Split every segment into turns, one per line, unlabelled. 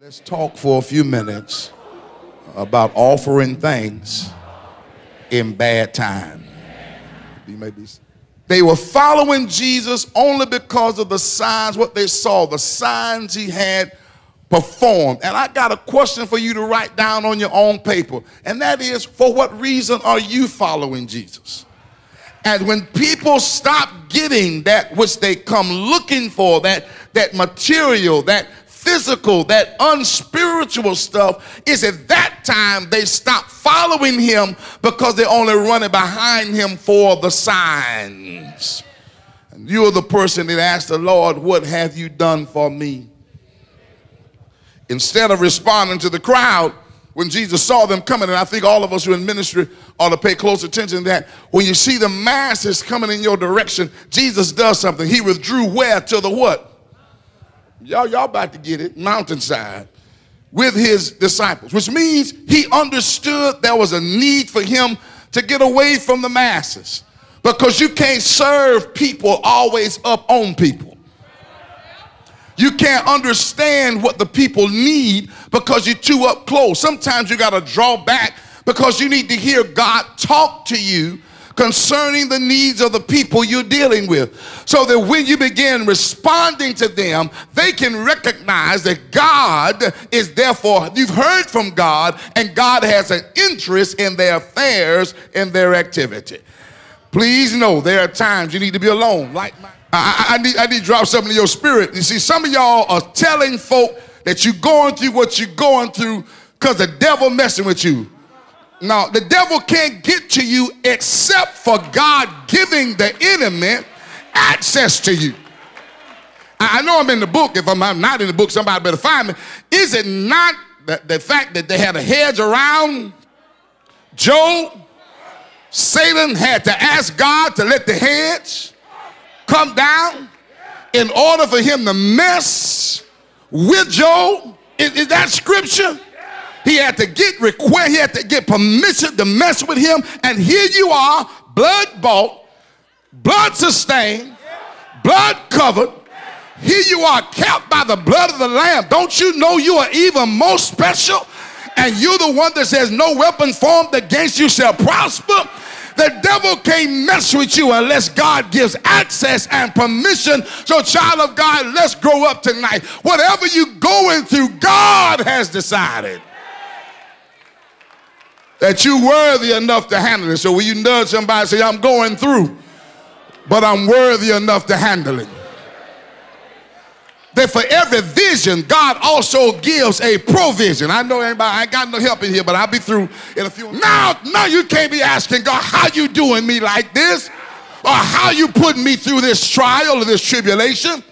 Let's talk for a few minutes about offering things in bad time. They were following Jesus only because of the signs, what they saw, the signs he had performed. And I got a question for you to write down on your own paper. And that is, for what reason are you following Jesus? And when people stop getting that which they come looking for, that material, that physical, that unspiritual stuff, is at that time they stop following him because they're only running behind him for the signs. And you're the person that asked the Lord, what have you done for me? Instead of responding to the crowd, when Jesus saw them coming, and I think all of us who are in ministry ought to pay close attention to that. When you see the masses coming in your direction, Jesus does something. He withdrew where? To the what? Y'all about to get it, mountainside, with his disciples, which means he understood there was a need for him to get away from the masses, because you can't serve people always up on people. You can't understand what the people need because you're too up close. Sometimes you got to draw back because you need to hear God talk to you concerning the needs of the people you're dealing with, so that when you begin responding to them, they can recognize that God is therefore, you've heard from God, and God has an interest in their affairs and their activity. Please know there are times you need to be alone. Like I need to drop something in your spirit. You see, some of y'all are telling folk that you're going through what you're going through because the devil messing with you. Now, the devil can't get to you except for God giving the enemy access to you. I know I'm in the book. If I'm not in the book, somebody better find me. Is it not the fact that they had a hedge around Job? Satan had to ask God to let the hedge come down in order for him to mess with Job. Is that scripture? He had to get he had to get permission to mess with him. And here you are, blood bought, blood sustained, blood covered. Here you are, kept by the blood of the Lamb. Don't you know you are even more special? And you're the one that says no weapon formed against you shall prosper. The devil can't mess with you unless God gives access and permission. So, child of God, let's grow up tonight. Whatever you're going through, God has decided that you're worthy enough to handle it. So when you nudge somebody and say, I'm going through, but I'm worthy enough to handle it. That for every vision, God also gives a provision. I know anybody, I ain't got no help in here, but I'll be through in a few. Now you can't be asking God, how you doing me like this? Or how you putting me through this trial or this tribulation?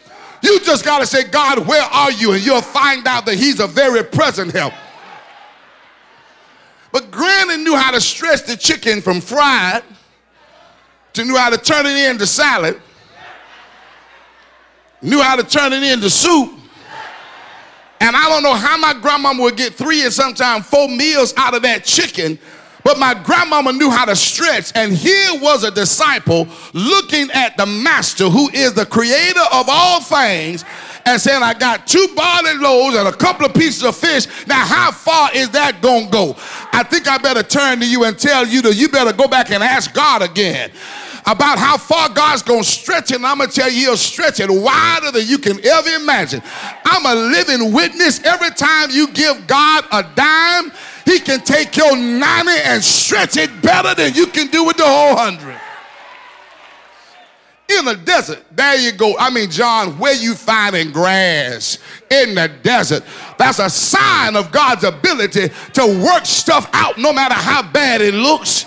You just got to say, God, where are you? And you'll find out that he's a very present help. But Granny knew how to stretch the chicken from fried to knew how to turn it into salad, knew how to turn it into soup. And I don't know how my grandmama would get 3 and sometimes 4 meals out of that chicken, but my grandmama knew how to stretch. And here was a disciple looking at the master, who is the creator of all things, and saying, I got 2 barley loaves and a couple of pieces of fish. Now, how far is that going to go? I think I better turn to you and tell you that you better go back and ask God again about how far God's going to stretch it. And I'm going to tell you, he'll stretch it wider than you can ever imagine. I'm a living witness. Every time you give God a dime, he can take your 90 and stretch it better than you can do with the whole 100. In the desert, there you go. I mean, John, where you finding grass in the desert? That's a sign of God's ability to work stuff out no matter how bad it looks.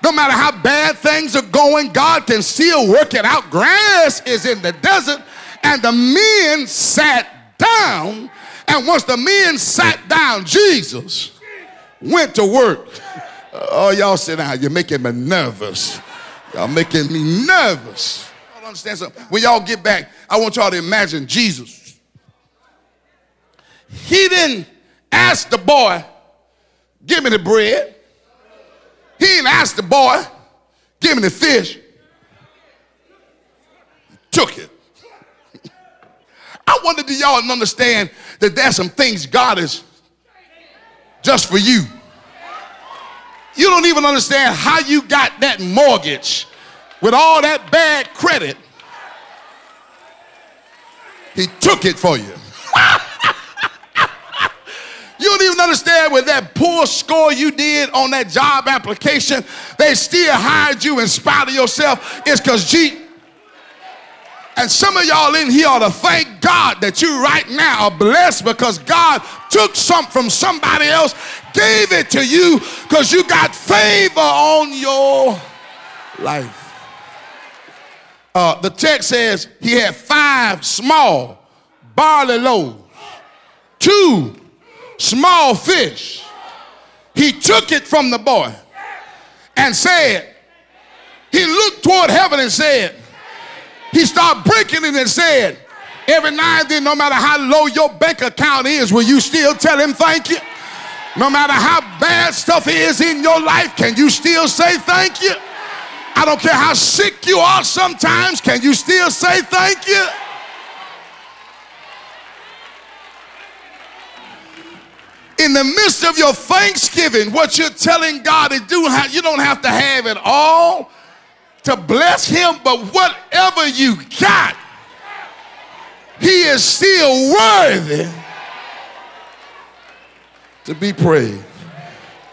No matter how bad things are going, God can still work it out. Grass is in the desert, and the men sat down. And once the men sat down, Jesus went to work. Oh, y'all sit down. You're making me nervous. Y'all making me nervous. I don't understand something. When y'all get back, I want y'all to imagine Jesus. He didn't ask the boy, give me the bread. He didn't ask the boy, give me the fish. He took it. I wonder, do y'all understand that there's some things God is just for you? You don't even understand how you got that mortgage with all that bad credit. He took it for you. You don't even understand with that poor score you did on that job application, they still hired you in spite of yourself. It's because and some of y'all in here ought to thank God that you right now are blessed because God took something from somebody else, gave it to you because you got favor on your life. The text says he had 5 small barley loaves, 2 small fish. He took it from the boy and said, he looked toward heaven and said, he started breaking it and said, every now and then, no matter how low your bank account is, will you still tell him thank you? No matter how bad stuff is in your life, can you still say thank you? I don't care how sick you are sometimes, can you still say thank you? In the midst of your thanksgiving, what you're telling God to do, you don't have to have it all to bless him, but whatever you got, he is still worthy to be praised.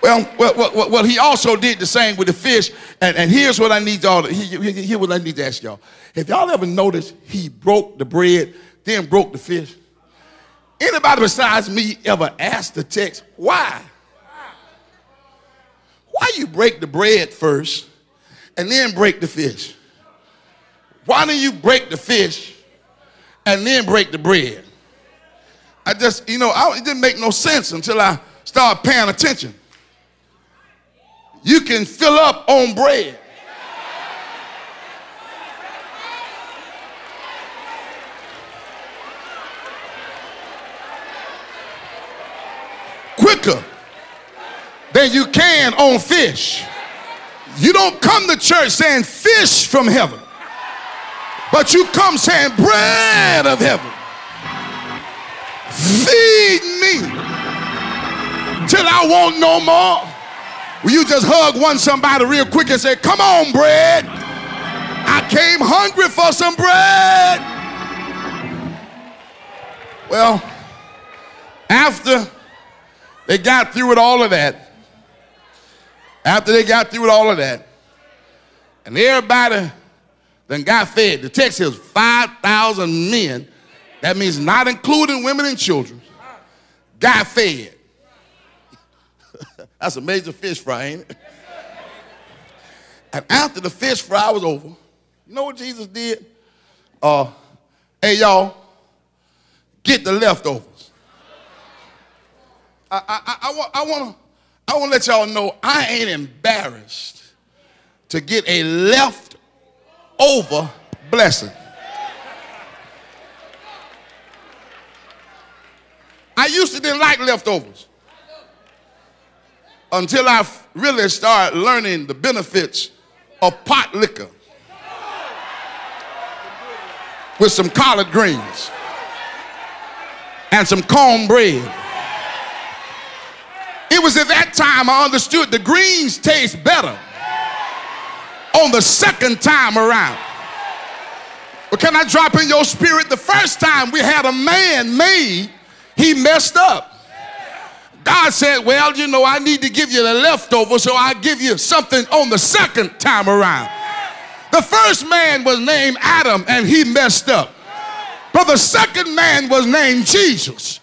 Well, he also did the same with the fish, and here's what I need y'all. Here's what I need to ask y'all. Have y'all ever noticed he broke the bread, then broke the fish? Anybody besides me ever asked the text, why? Why you break the bread first and then break the fish? Why don't you break the fish and then break the bread? I just, it didn't make no sense until I started paying attention. You can fill up on bread. Quicker than you can on fish. You don't come to church saying fish from heaven, but you come saying bread of heaven. Feed me till I want no more. Will you just hug somebody real quick and say, come on, bread. I came hungry for some bread. Well, after they got through with all of that, and everybody then got fed, the text says 5,000 men, that means not including women and children, got fed. That's a major fish fry, ain't it? And after the fish fry was over, you know what Jesus did? Hey, y'all, get the leftovers. I want to let y'all know I ain't embarrassed to get a leftover blessing. I used to didn't like leftovers until I really started learning the benefits of pot liquor with some collard greens and some cornbread. It was at that time I understood the greens taste better on the second time around. But can I drop in your spirit? The first time we had a man made, he messed up. God said, well, I need to give you the leftover, so I give you something on the second time around. The first man was named Adam, and he messed up. But the second man was named Jesus.